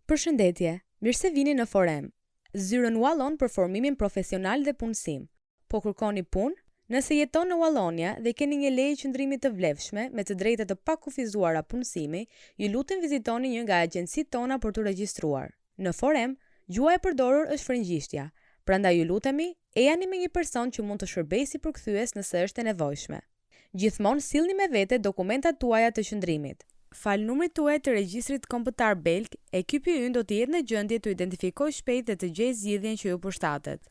Përshëndetje, mirë se vini në Forem. Zyrën Wallon për formimin profesional dhe punësim. Po kërkoni punë? Nëse jeton në Wallonia dhe keni një leje qëndrimi të vlefshme me të drejtat të pakufizuara punësimi, ju lutem vizitoni një nga agjencitë tona për të regjistruar. Në Forem, gjuha e përdorur është frëngjishtja, prandaj ju lutemi, ejani me një person që mund të shërbejë si përkthyes nëse është e nevojshme. Gjithmonë sillni me vete dokumentat tuaja të qëndrimit. Fal numrit tuaj të regjistrit kombëtar belg, ekipi ynë do të jetë në gjendje të identifikojë shpejt dhe të gjejë zgjidhjen që ju përshtatet.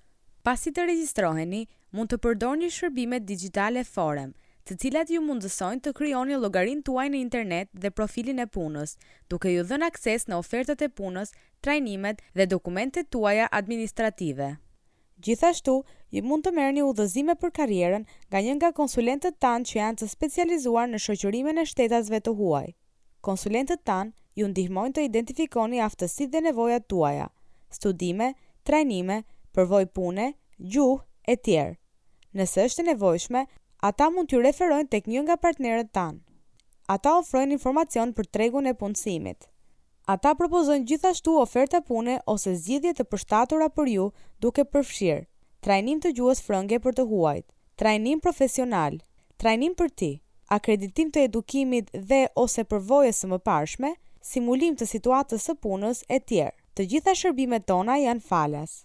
Pasi të regjistroheni, mund të përdorni shërbimet digjitale Forem, të cilat ju mundësojnë të krijoni llogarinë tuaj në internet dhe profilin e punës, duke ju dhënë akses në ofertat e punës, trajnimet dhe dokumentet tuaja administrative. Gjithashtu, ju mund të merrni udhëzime për karrierën nga një nga konsulentët tanë që janë të specializuar në shoqërimin e shtetasve të huaj. Konsulentët tanë ju ndihmojnë të identifikoni aftësitë dhe nevojat tuaja, studime, trajnime, përvojë pune, gjuhë e tjerë. Nëse është e nevojshme, ata mund t'ju referojnë tek një nga partnerët tanë. Ata ofrojnë informacion për tregun e punësimit. Ata propozojnë gjithashtu oferta pune ose zgjidhje të përshtatura për ju, duke përfshirë trajnim të gjuhës frënge për të huajt, trajnim profesional, trajnim për ti, akreditim të edukimit dhe ose përvojës së mëparshme, simulim të situatës së punës e tjerë. Të gjitha shërbimet tona janë falas.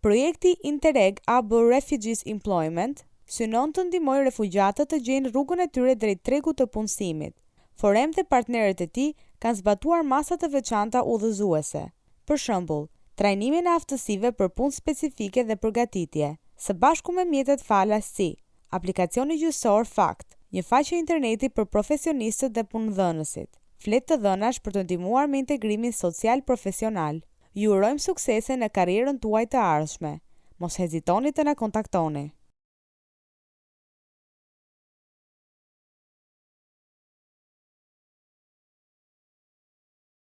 Projekti Interreg AB Refugees Employment synon të ndihmojë refugjatët të gjejnë rrugën e tyre drejt tregut të punësimit. Forem dhe partnerët e tij kanë zbatuar masa të veçanta udhëzuese. Për shembull, trajnimin e aftësive për punë specifike dhe përgatitje, së bashku me mjetet falas si aplikacioni gjyqësor Fakt, një faqe interneti për profesionistët dhe punëdhënësit, fletë të dhënash për të ndihmuar me integrimin social profesional. Ju urojmë suksese në karrierën tuaj të ardhshme. Mos hezitoni të na kontaktoni.